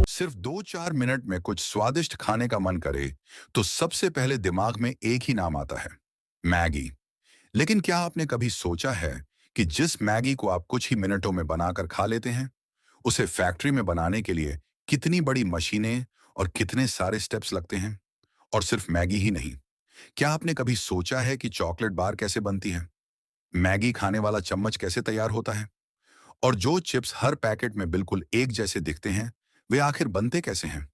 सिर्फ 2-4 मिनट में कुछ स्वादिष्ट खाने का मन करे तो सबसे पहले दिमाग में एक ही नाम आता है, मैगी। लेकिन क्या आपने कभी सोचा है कि जिस मैगी को आप कुछ ही मिनटों में बनाकर खा लेते हैं, उसे फैक्ट्री में बनाने के लिए कितनी बड़ी मशीनें और कितने सारे स्टेप्स लगते हैं? और सिर्फ मैगी ही नहीं, क्या आपने कभी सोचा है कि चॉकलेट बार कैसे बनती है, मैगी खाने वाला चम्मच कैसे तैयार होता है, और जो चिप्स हर पैकेट में बिल्कुल एक जैसे दिखते हैं, वे आखिर बनते कैसे हैं?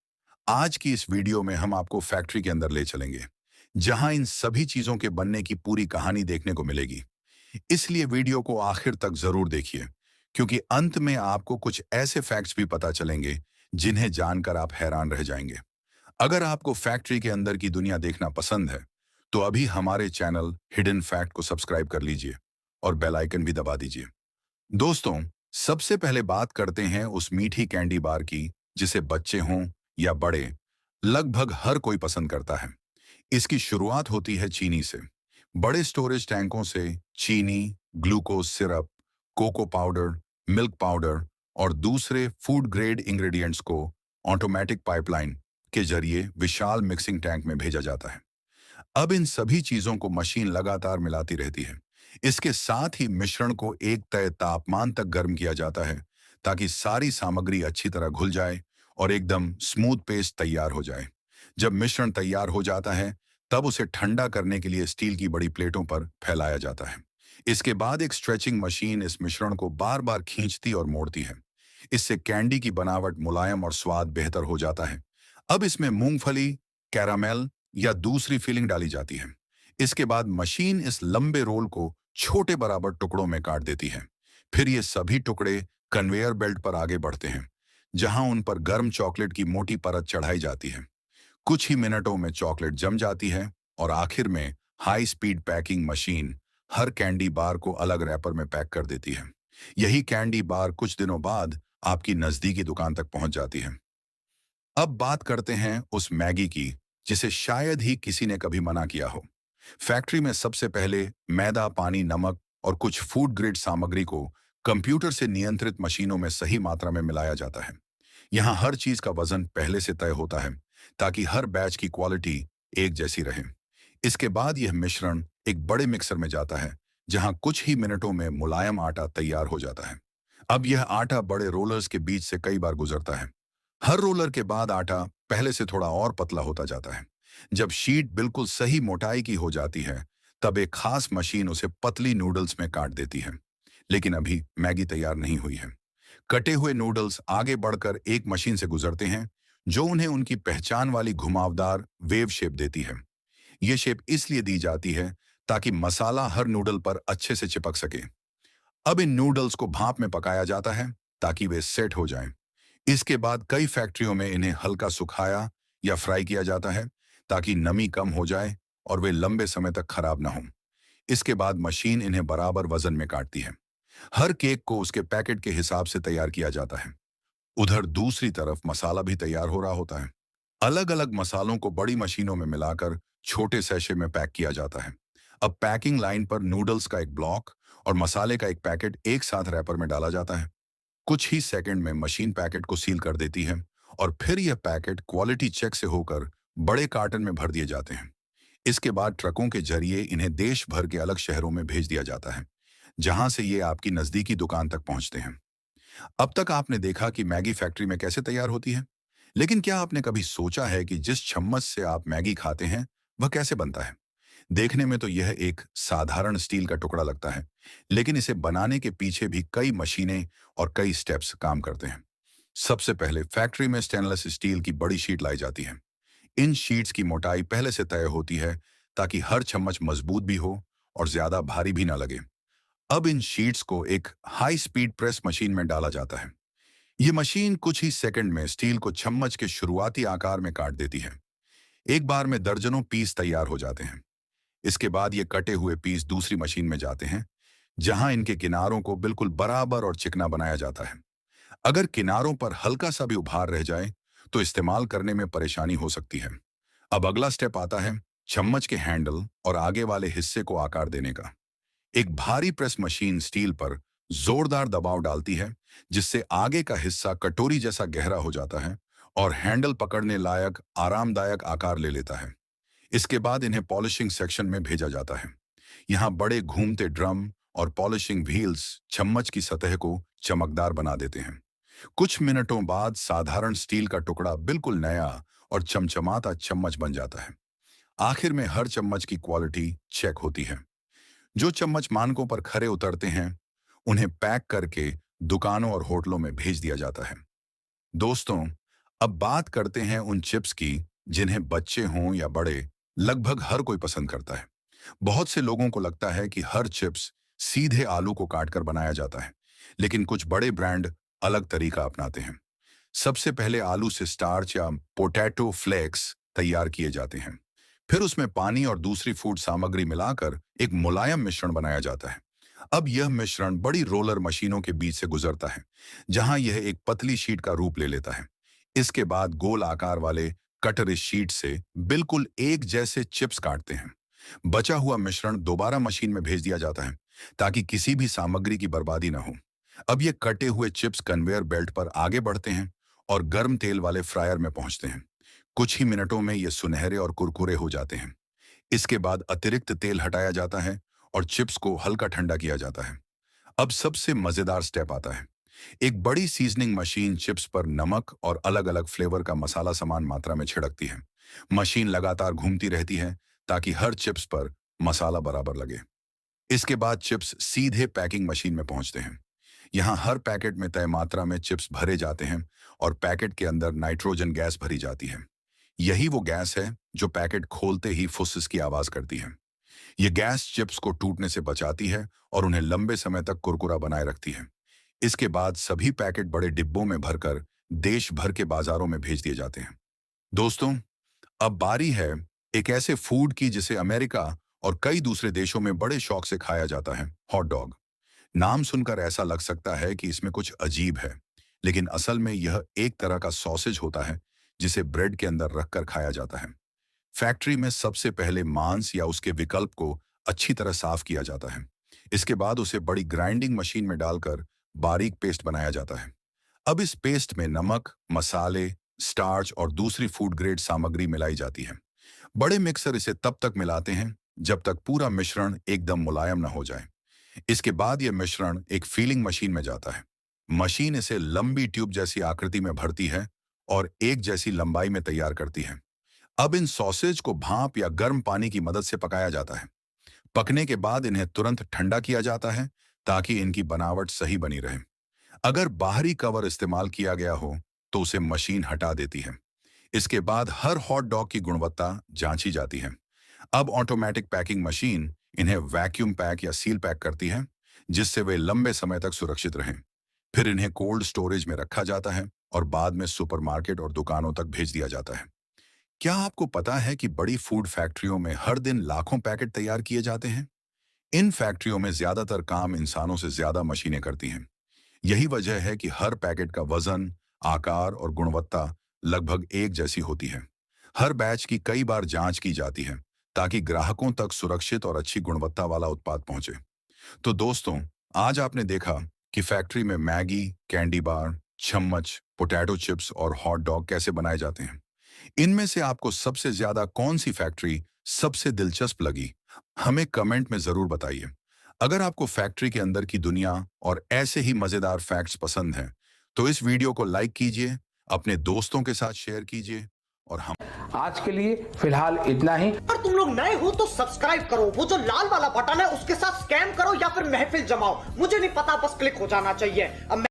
आज की इस वीडियो में हम आपको फैक्ट्री के अंदर ले चलेंगे, जहां इन सभी चीजों के बनने की पूरी कहानी देखने को मिलेगी। इसलिए वीडियो को आखिर तक जरूर देखिए, क्योंकि अंत में आपको कुछ ऐसे फैक्ट्स भी पता चलेंगे जिन्हें जानकर आप हैरान रह जाएंगे। अगर आपको फैक्ट्री के अंदर की दुनिया देखना पसंद है, तो अभी हमारे चैनल हिडन फैक्ट को सब्सक्राइब कर लीजिए और बेल आइकन भी दबा दीजिए। दोस्तों, सबसे पहले बात करते हैं उस मीठी कैंडी बार की जिसे बच्चे हों या बड़े, लगभग हर कोई पसंद करता है। इसकी शुरुआत होती है चीनी से। बड़े स्टोरेज टैंकों से चीनी, glucose syrup, cocoa powder, milk powder और दूसरे फूड ग्रेड इंग्रेडिएंट्स को ऑटोमेटिक पाइपलाइन के जरिए विशाल मिक्सिंग टैंक में भेजा जाता है। अब इन सभी चीजों को मशीन लगातार मिलाती रहती है। इसके साथ ही मिश्रण को एक तय तापमान तक गर्म किया जाता है, ताकि सारी सामग्री अच्छी तरह घुल जाए और एकदम स्मूथ पेस्ट तैयार हो जाए। जब मिश्रण तैयार हो जाता है, तब उसे ठंडा करने के लिए स्टील की बड़ी प्लेटों पर फैलाया जाता है। इसके बाद एक स्ट्रेचिंग मशीन इस मिश्रण को बार बार खींचती और मोड़ती है। इससे कैंडी की बनावट मुलायम और स्वाद बेहतर हो जाता है। अब इसमें मूंगफली, कैरामेल या दूसरी फिलिंग डाली जाती है। इसके बाद मशीन इस लंबे रोल को छोटे बराबर टुकड़ों में काट देती है। फिर ये सभी टुकड़े कन्वेयर बेल्ट पर आगे बढ़ते हैं, जहां उन पर गर्म चॉकलेट की मोटी परत चढ़ाई जाती है। कुछ ही मिनटों में चॉकलेट जम जाती है और आखिर में हाई स्पीड पैकिंग मशीन हर कैंडी बार को अलग रैपर में पैक कर देती है। यही कैंडी बार कुछ दिनों बाद आपकी नजदीकी दुकान तक पहुंच जाती है। अब बात करते हैं उस मैगी की जिसे शायद ही किसी ने कभी मना किया हो। फैक्ट्री में सबसे पहले मैदा, पानी, नमक और कुछ फूड ग्रेड सामग्री को कंप्यूटर से नियंत्रित मशीनों में सही मात्रा में मिलाया जाता है। यहाँ हर चीज का वजन पहले से तय होता है, ताकि हर बैच की क्वालिटी एक जैसी रहे। इसके बाद यह मिश्रण एक बड़े मिक्सर में जाता है, जहां कुछ ही मिनटों में मुलायम आटा तैयार हो जाता है। अब यह आटा बड़े रोलर्स के बीच से कई बार गुजरता है। हर रोलर के बाद आटा पहले से थोड़ा और पतला होता जाता है। जब शीट बिल्कुल सही मोटाई की हो जाती है, तब एक खास मशीन उसे पतली नूडल्स में काट देती है। लेकिन अभी मैगी तैयार नहीं हुई है। कटे हुए नूडल्स आगे बढ़कर एक मशीन से गुजरते हैं, जो उन्हें उनकी पहचान वाली घुमावदार वेव शेप देती है। ये शेप इसलिए दी जाती है ताकि मसाला हर नूडल पर अच्छे से चिपक सके। अब इन नूडल्स को भाप में पकाया जाता है, ताकि वे सेट हो जाएं। इसके बाद कई फैक्ट्रियों में इन्हें हल्का सुखाया या फ्राई किया जाता है, ताकि नमी कम हो जाए और वे लंबे समय तक खराब ना हों। इसके बाद मशीन इन्हें बराबर वजन में काटती है। हर केक को उसके पैकेट के हिसाब से तैयार किया जाता है। उधर दूसरी तरफ मसाला भी तैयार हो रहा होता है। अलग अलग मसालों को बड़ी मशीनों में मिलाकर छोटे सैशे में पैक किया जाता है। अब पैकिंग लाइन पर नूडल्स का एक ब्लॉक और मसाले का एक पैकेट एक साथ रैपर में डाला जाता है। कुछ ही सेकंड में मशीन पैकेट को सील कर देती है और फिर यह पैकेट क्वालिटी चेक से होकर बड़े कार्टन में भर दिए जाते हैं। इसके बाद ट्रकों के जरिए इन्हें देश भर के अलग शहरों में भेज दिया जाता है, जहां से ये आपकी नजदीकी दुकान तक पहुंचते हैं। अब तक आपने देखा कि मैगी फैक्ट्री में कैसे तैयार होती है, लेकिन क्या आपने कभी सोचा है कि जिस चम्मच से आप मैगी खाते हैं, वह कैसे बनता है? देखने में तो यह एक साधारण स्टील का टुकड़ा लगता है, लेकिन इसे बनाने के पीछे भी कई मशीनें और कई स्टेप्स काम करते हैं। सबसे पहले फैक्ट्री में स्टेनलेस स्टील की बड़ी शीट लाई जाती है। इन शीट्स की मोटाई पहले से तय होती है, ताकि हर चम्मच मजबूत भी हो और ज्यादा भारी भी ना लगे। अब इन शीट्स को एक हाई स्पीड प्रेस मशीन में डाला जाता है। ये मशीन कुछ ही सेकंड में स्टील को चम्मच के शुरुआती आकार में काट देती है। एक बार में दर्जनों पीस तैयार हो जाते हैं। इसके बाद ये कटे हुए पीस दूसरी मशीन में जाते हैं, जहां इनके किनारों को बिल्कुल बराबर और चिकना बनाया जाता है। अगर किनारों पर हल्का सा भी उभार रह जाए, तो इस्तेमाल करने में परेशानी हो सकती है। अब अगला स्टेप आता है चम्मच के हैंडल और आगे वाले हिस्से को आकार देने का। एक भारी प्रेस मशीन स्टील पर जोरदार दबाव डालती है, जिससे आगे का हिस्सा कटोरी जैसा गहरा हो जाता है और हैंडल पकड़ने लायक आरामदायक आकार ले लेता है। इसके बाद इन्हें पॉलिशिंग सेक्शन में भेजा जाता है। यहाँ बड़े घूमते ड्रम और पॉलिशिंग व्हील्स चम्मच की सतह को चमकदार बना देते हैं। कुछ मिनटों बाद साधारण स्टील का टुकड़ा बिल्कुल नया और चमचमाता चम्मच बन जाता है। आखिर में हर चम्मच की क्वालिटी चेक होती है। जो चम्मच मानकों पर खरे उतरते हैं, उन्हें पैक करके दुकानों और होटलों में भेज दिया जाता है। दोस्तों, अब बात करते हैं उन चिप्स की जिन्हें बच्चे हों या बड़े, लगभग हर कोई पसंद करता है। बहुत से लोगों को लगता है कि हर चिप्स सीधे आलू को काटकर बनाया जाता है, लेकिन कुछ बड़े ब्रांड अलग तरीका अपनाते हैं। सबसे पहले आलू से स्टार्च या पोटैटो फ्लेक्स तैयार किए जाते हैं। फिर उसमें पानी और दूसरी फूड सामग्री मिलाकर एक मुलायम मिश्रण बनाया जाता है। अब यह मिश्रण बड़ी रोलर मशीनों के बीच से गुजरता है, जहां यह एक पतली शीट का रूप ले लेता है। इसके बाद गोल आकार वाले कटर इस शीट से बिल्कुल एक जैसे चिप्स काटते हैं। बचा हुआ मिश्रण दोबारा मशीन में भेज दिया जाता है, ताकि किसी भी सामग्री की बर्बादी न हो। अब ये कटे हुए चिप्स कन्वेयर बेल्ट पर आगे बढ़ते हैं और गर्म तेल वाले फ्रायर में पहुंचते हैं। कुछ ही मिनटों में ये सुनहरे और कुरकुरे हो जाते हैं। इसके बाद अतिरिक्त तेल हटाया जाता है और चिप्स को हल्का ठंडा किया जाता है। अब सबसे मजेदार स्टेप आता है। एक बड़ी सीजनिंग मशीन चिप्स पर नमक और अलग अलग फ्लेवर का मसाला समान मात्रा में छिड़कती है। मशीन लगातार घूमती रहती है ताकि हर चिप्स पर मसाला बराबर लगे। इसके बाद चिप्स सीधे पैकिंग मशीन में पहुंचते हैं। यहाँ हर पैकेट में तय मात्रा में चिप्स भरे जाते हैं और पैकेट के अंदर नाइट्रोजन गैस भरी जाती है। यही वो गैस है जो पैकेट खोलते ही फुस्स की आवाज करती है। ये गैस चिप्स को टूटने से बचाती है और उन्हें लंबे समय तक कुरकुरा बनाए रखती है। इसके बाद सभी पैकेट बड़े डिब्बों में भरकर देश भर के बाजारों में भेज दिए जाते हैं। दोस्तों, अब बारी है एक ऐसे फूड की जिसे अमेरिका और कई दूसरे देशों में बड़े शौक से खाया जाता है, हॉट डॉग। नाम सुनकर ऐसा लग सकता है कि इसमें कुछ अजीब है, लेकिन असल में यह एक तरह का सॉसेज होता है जिसे ब्रेड के अंदर रखकर खाया जाता है। फैक्ट्री में सबसे पहले मांस या उसके विकल्प को अच्छी तरह साफ किया जाता है। इसके बाद उसे बड़ी ग्राइंडिंग मशीन में डालकर बारीक पेस्ट बनाया जाता है। अब इस पेस्ट में नमक, मसाले, स्टार्च और दूसरी फूड ग्रेड सामग्री मिलाई जाती है। बड़े मिक्सर इसे तब तक मिलाते हैं जब तक पूरा मिश्रण एकदम मुलायम न हो जाए। इसके बाद यह मिश्रण एक फीलिंग मशीन में जाता है। मशीन इसे लंबी ट्यूब जैसी आकृति में भरती है और एक जैसी लंबाई में तैयार करती है। अब इन सॉसेज को भाप या गर्म पानी की मदद से पकाया जाता है। पकने के बाद इन्हें तुरंत ठंडा किया जाता है ताकि इनकी बनावट सही बनी रहे। अगर बाहरी कवर इस्तेमाल किया गया हो तो उसे मशीन हटा देती है। इसके बाद हर हॉट डॉग की गुणवत्ता जांची जाती है। अब ऑटोमेटिक पैकिंग मशीन इन्हें वैक्यूम पैक या सील पैक करती है, जिससे वे लंबे समय तक सुरक्षित रहें। फिर इन्हें कोल्ड स्टोरेज में रखा जाता है और बाद में सुपरमार्केट और दुकानों तक भेज दिया जाता है। क्या आपको पता है कि बड़ी फूड फैक्ट्रियों में हर दिन लाखों पैकेट तैयार किए जाते हैं? इन फैक्ट्रियों में ज्यादातर काम इंसानों से ज्यादा मशीनें करती हैं। यही वजह है कि हर पैकेट का वजन, आकार और गुणवत्ता लगभग एक जैसी होती है। हर बैच की कई बार जांच की जाती है ताकि ग्राहकों तक सुरक्षित और अच्छी गुणवत्ता वाला उत्पाद पहुंचे। तो दोस्तों, आज आपने देखा कि फैक्ट्री में मैगी, कैंडी बार, चम्मच, पोटैटो चिप्स और हॉट डॉग कैसे बनाए जाते हैं। इनमें से आपको सबसे ज्यादा कौन सी फैक्ट्री सबसे दिलचस्प लगी, हमें कमेंट में जरूर बताइए। अगर आपको फैक्ट्री के अंदर की दुनिया और ऐसे ही मजेदार फैक्ट्स पसंद हैं, तो इस वीडियो को लाइक कीजिए, अपने दोस्तों के साथ शेयर कीजिए और हम आज के लिए फिलहाल इतना ही। और तुम लोग नए हो तो सब्सक्राइब करो, वो जो लाल वाला बटन है उसके साथ स्कैम करो या फिर महफिल जमाओ, मुझे नहीं पता, बस क्लिक हो जाना चाहिए। अब